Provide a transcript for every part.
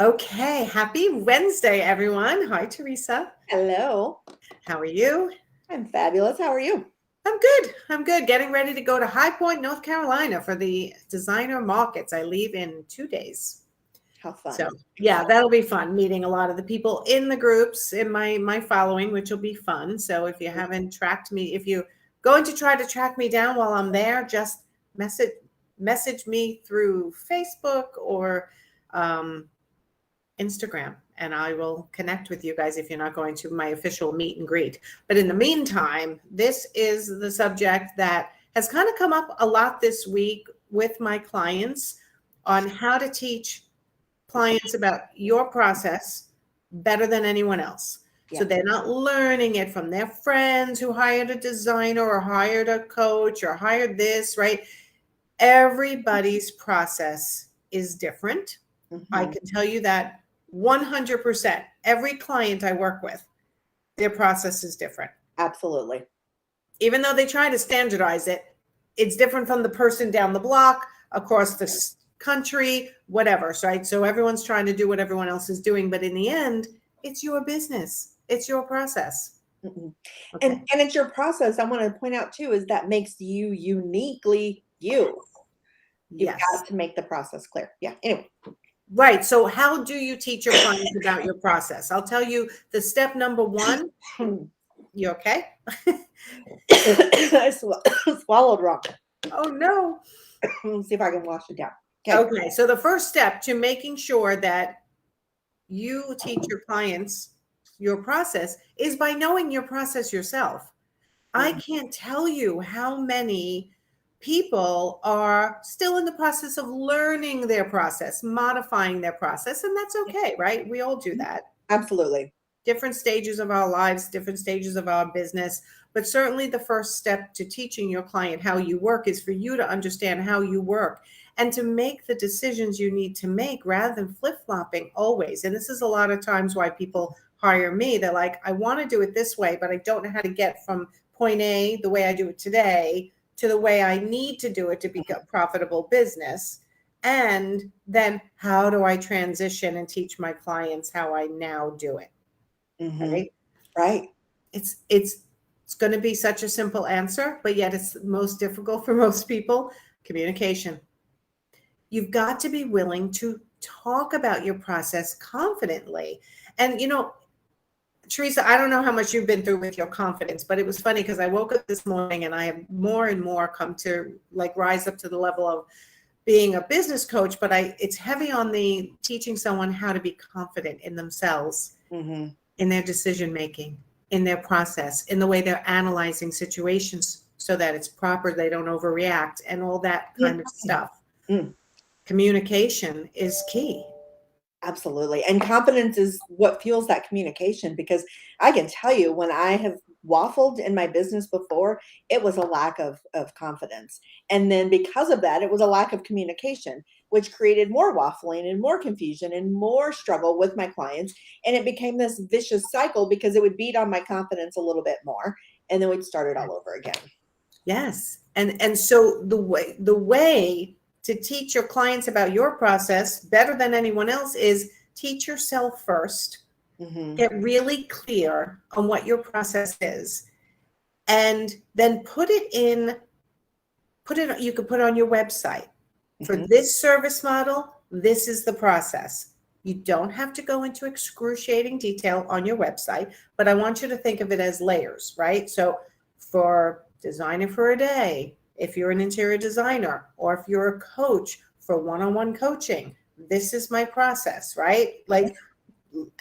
Okay, happy Wednesday, everyone. Hi, Teresa. Hello. How are you? I'm fabulous. How are you? I'm good. I'm good. Getting ready to go to High Point, North Carolina for the designer markets. I leave in 2 days. How fun. So yeah, that'll be fun. Meeting a lot of the people in the groups in my following, which will be fun. So if you haven't tracked me, if you're going to try to track me down while I'm there, just message me through Facebook or Instagram, and I will connect with you guys if you're not going to my official meet and greet. But in the meantime, this is the subject that has kind of come up a lot this week with my clients on how to teach clients about your process better than anyone else. So Yeah. they're not learning it from their friends who hired a designer or hired a coach or hired this, right? Everybody's process is different. I Mhm. can tell you that 100%. Every client I work with, their process is different. Absolutely. Even though they try to standardize it, it's different from the person down the block, across the country, whatever. So everyone's trying to do what everyone else is doing. But in the end, it's your business, it's your process. Mhm. Okay. And it's your process. I want to point out too is that makes you uniquely you. You've Yes. got to make the process clear. Yeah. Anyway. Right. So, how do you teach your clients about your process? I'll tell you the step number one. You okay? I swallowed wrong. Oh, no. Let's see if I can wash it down. Okay. Okay. So, the first step to making sure that you teach your clients your process is by knowing your process yourself. I can't tell you how many people are still in the process of learning their process, modifying their process, and that's okay, right? We all do that. Absolutely. Different stages of our lives, different stages of our business. But certainly the first step to teaching your client how you work is for you to understand how you work and to make the decisions you need to make rather than flip-flopping always. And this is a lot of times why people hire me. They're like, I want to do it this way, but I don't know how to get from point A, the way I do it today, to the way I need to do it to be a profitable business. And then how do I transition and teach my clients how I now do it? Mhm. Right? Right. It's going to be such a simple answer, but yet it's most difficult for most people. Communication. You've got to be willing to talk about your process confidently. And Teresa, I don't know how much you've been through with your confidence, but it was funny because I woke up this morning and I have more and more come to like rise up to the level of being a business coach, but it's heavy on the teaching someone how to be confident in themselves, Mhm. in their decision making, in their process, in the way they're analyzing situations so that it's proper, they don't overreact, and all that Yeah. kind of stuff. Mm. Communication is key. Absolutely. And confidence is what fuels that communication because I can tell you when I have waffled in my business before, it was a lack of confidence. And then because of that, it was a lack of communication, which created more waffling and more confusion and more struggle with my clients. And it became this vicious cycle because it would beat on my confidence a little bit more. And then we'd start it all over again. Yes. And so the way to teach your clients about your process better than anyone else is teach yourself first. Hmm. Get really clear on what your process is, and then you could put it on your website. For Hmm. this service model, this is the process. You don't have to go into excruciating detail on your website, but I want you to think of it as layers, right? So for designer for a day, if you're an interior designer, or if you're a coach for one-on-one coaching, this is my process, right? Like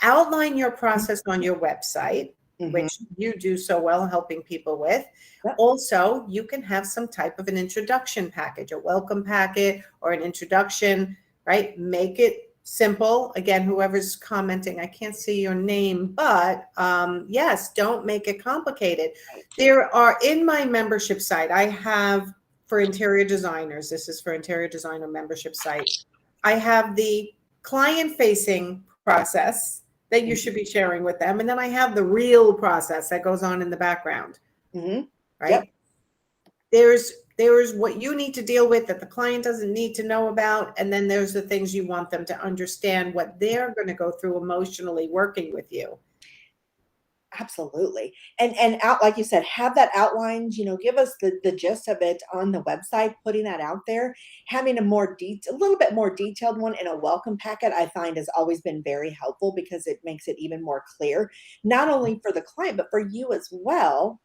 outline your process on your website, Hmm. which you do so well helping people with. Yep. Also, you can have some type of an introduction package, a welcome packet or an introduction, right? Make it simple. Again, whoever's commenting, I can't see your name, but yes, don't make it complicated. There are, in my membership site, I have for interior designers, this is for interior designer membership site, I have the client facing process that you should be sharing with them. And then I have the real process that goes on in the background, Hmm. Yep. right? There's There's what you need to deal with that the client doesn't need to know about. And then there's the things you want them to understand what they're going to go through emotionally working with you. Absolutely. And out, like you said, have that outlined, give us the gist of it on the website, putting that out there, having a little bit more detailed one in a welcome packet, I find has always been very helpful because it makes it even more clear, not only for the client, but for you as well.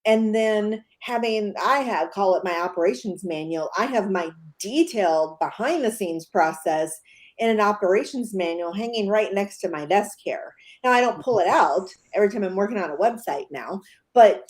And then call it my operations manual. I have my detailed behind the scenes process in an operations manual hanging right next to my desk here. Now I don't pull it out every time I'm working on a website now, but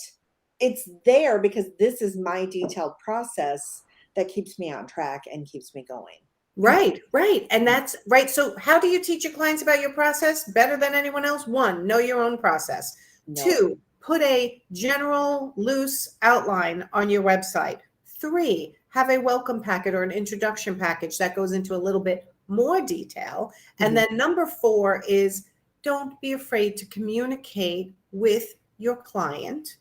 it's there because this is my detailed process that keeps me on track and keeps me going. Right, right. And that's right. So how do you teach your clients about your process better than anyone else? One, know your own process. No. Two, put a general loose outline on your website. Three, have a welcome packet or an introduction package that goes into a little bit more detail. And then number four is don't be afraid to communicate with your client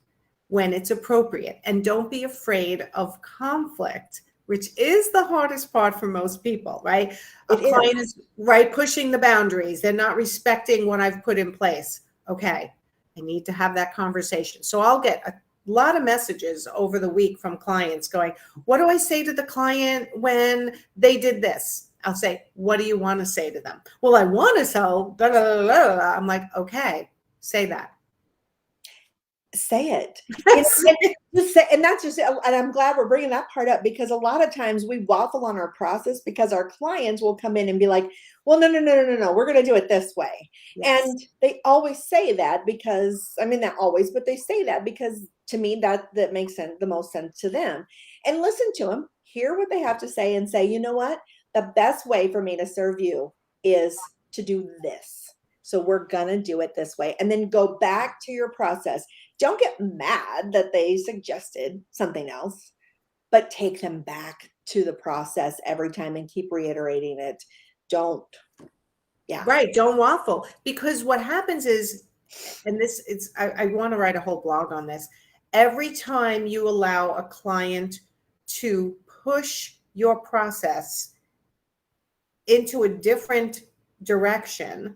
when it's appropriate. And don't be afraid of conflict, which is the hardest part for most people, right? A client is right, pushing the boundaries. They're not respecting what I've put in place. Okay, I need to have that conversation. So I'll get a lot of messages over the week from clients going, what do I say to the client when they did this? I'll say, what do you want to say to them? Well, I want to sell, blah, blah, blah, blah. I'm like, okay, say that. Say it. And that's just, and I'm glad we're bringing that part up because a lot of times we waffle on our process because our clients will come in and be like, well, no, we're going to do it this way. Yes. And they always say that because, not always, but they say that because to me, that makes sense, the most sense to them. And listen to them, hear what they have to say and say, you know what? The best way for me to serve you is to do this. So we're going to do it this way. And then go back to your process. Don't get mad that they suggested something else, but take them back to the process every time and keep reiterating it. Right. Don't waffle. Because what happens is, and I want to write a whole blog on this. Every time you allow a client to push your process into a different direction,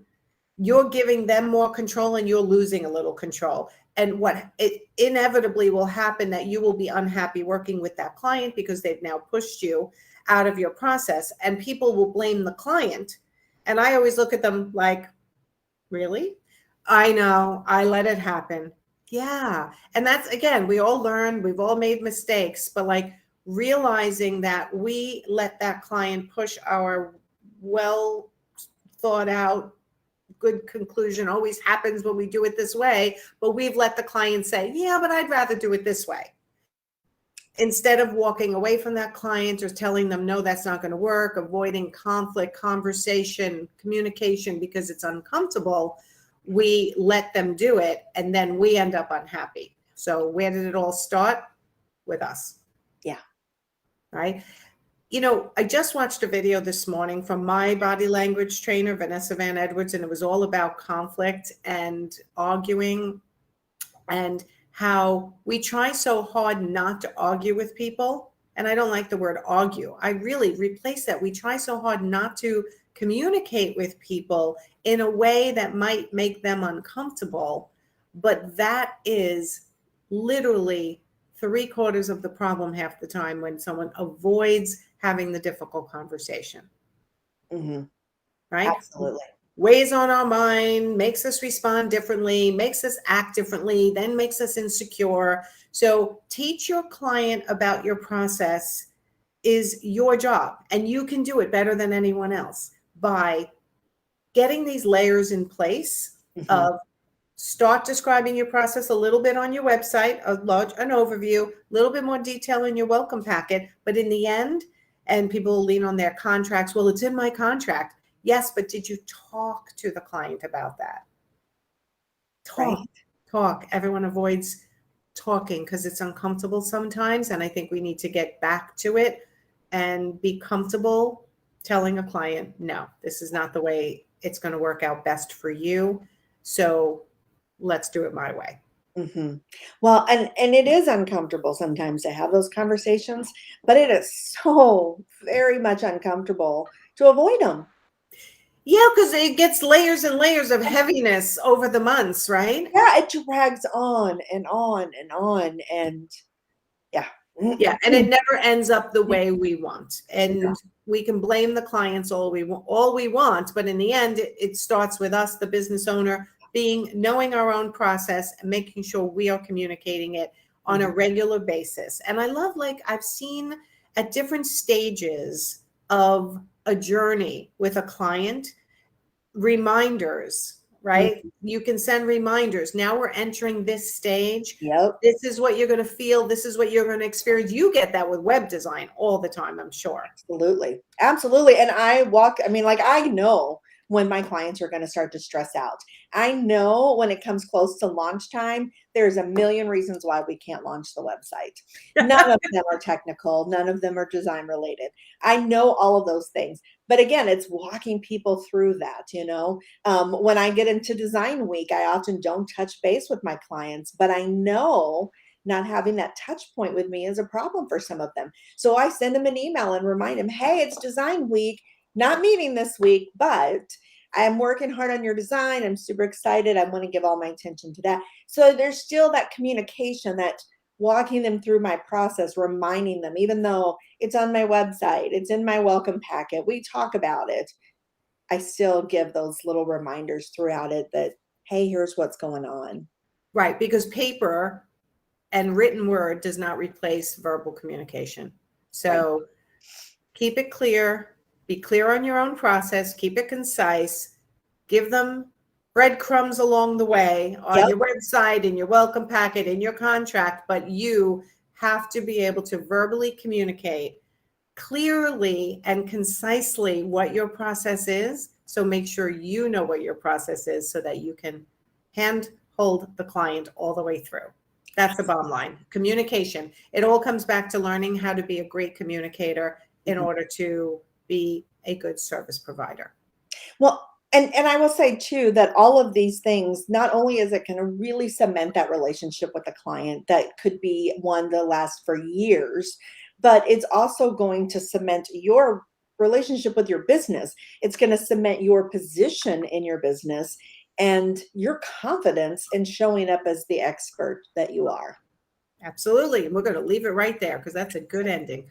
you're giving them more control and you're losing a little control. And what it inevitably will happen that you will be unhappy working with that client because they've now pushed you out of your process, and people will blame the client. And I always look at them like, really? I know, I let it happen. Yeah. And that's, again, we all learn, we've all made mistakes, but like realizing that we let that client push our well thought out good conclusion always happens when we do it this way, but we've let the client say, yeah, but I'd rather do it this way. Instead of walking away from that client or telling them, no, that's not going to work, avoiding conflict, conversation, communication because it's uncomfortable, we let them do it and then we end up unhappy. So where did it all start? With us. Yeah. Right. I just watched a video this morning from my body language trainer, Vanessa Van Edwards, and it was all about conflict and arguing and how we try so hard not to argue with people. And I don't like the word argue. I really replace that. We try so hard not to communicate with people in a way that might make them uncomfortable. But that is literally 3/4 of the problem half the time when someone avoids having the difficult conversation. Mm-hmm. Right? Absolutely. Weighs on our mind, makes us respond differently, makes us act differently, then makes us insecure. So teach your client about your process is your job, and you can do it better than anyone else by getting these layers in place of start describing your process a little bit on your website, an overview, a little bit more detail in your welcome packet. But in the end, and people lean on their contracts, well, it's in my contract. Yes, but did you talk to the client about that? Talk. Everyone avoids talking because it's uncomfortable sometimes. And I think we need to get back to it and be comfortable telling a client, no, this is not the way it's going to work out best for you. So let's do it my way. Hmm. Well, and it is uncomfortable sometimes to have those conversations, but it is so very much uncomfortable to avoid them. Yeah, because it gets layers and layers of heaviness over the months, right? Yeah, it drags on and on and on, and yeah. Yeah, and it never ends up the way we want. And we can blame the clients all we want, but in the end, it starts with us, the business owner, knowing our own process and making sure we are communicating it on a regular basis. And I love, like, I've seen at different stages of a journey with a client, reminders, right? Mhm. You can send reminders. Now we're entering this stage. Yep. This is what you're going to feel. This is what you're going to experience. You get that with web design all the time, I'm sure. Absolutely. Absolutely. And I mean, like, I know when my clients are going to start to stress out. I know when it comes close to launch time, there's a million reasons why we can't launch the website. None of them are technical, none of them are design related. I know all of those things. But again, it's walking people through that, you know. When I get into design week, I often don't touch base with my clients, but I know not having that touch point with me is a problem for some of them. So I send them an email and remind them, hey, it's design week, not meeting this week, but I am working hard on your design. I'm super excited. I want to give all my attention to that. So there's still that communication, that walking them through my process, reminding them, even though it's on my website, it's in my welcome packet, we talk about it. I still give those little reminders throughout it that, hey, here's what's going on. Right, because paper and written word does not replace verbal communication. Right. So keep it clear, be clear on your own process, keep it concise, give them breadcrumbs along the way on Yep. your website, in your welcome packet, in your contract, but you have to be able to verbally communicate clearly and concisely what your process is. So make sure you know what your process is so that you can hand hold the client all the way through. That's the bottom line. Communication. It all comes back to learning how to be a great communicator in Mhm. order to be a good service provider. Well, and I will say too that all of these things, not only is it going to really cement that relationship with the client that could be one that lasts for years, but it's also going to cement your relationship with your business. It's going to cement your position in your business and your confidence in showing up as the expert that you are. Absolutely. And we're going to leave it right there because that's a good ending.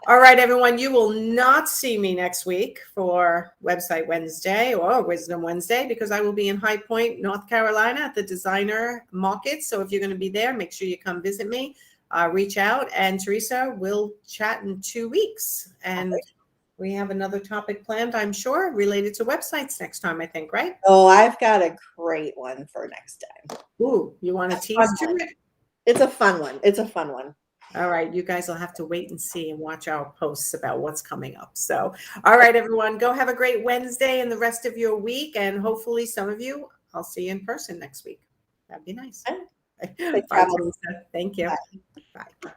All right, everyone, you will not see me next week for Website Wednesday or Wisdom Wednesday because I will be in High Point, North Carolina at the designer market. So if you're going to be there, make sure you come visit me, reach out. And Teresa, we'll chat in 2 weeks. And we have another topic planned, I'm sure, related to websites next time, I think, right? Oh, I've got a great one for next time. Ooh, you want to Fun tease to one. it? It's a fun one. It's a fun one. All right, you guys will have to wait and see and watch our posts about what's coming up. So, all right, everyone, go have a great Wednesday and the rest of your week. And hopefully, some of you, I'll see you in person next week. That'd be nice. Safe Bye, travels. Teresa. Thank you. Bye. Bye.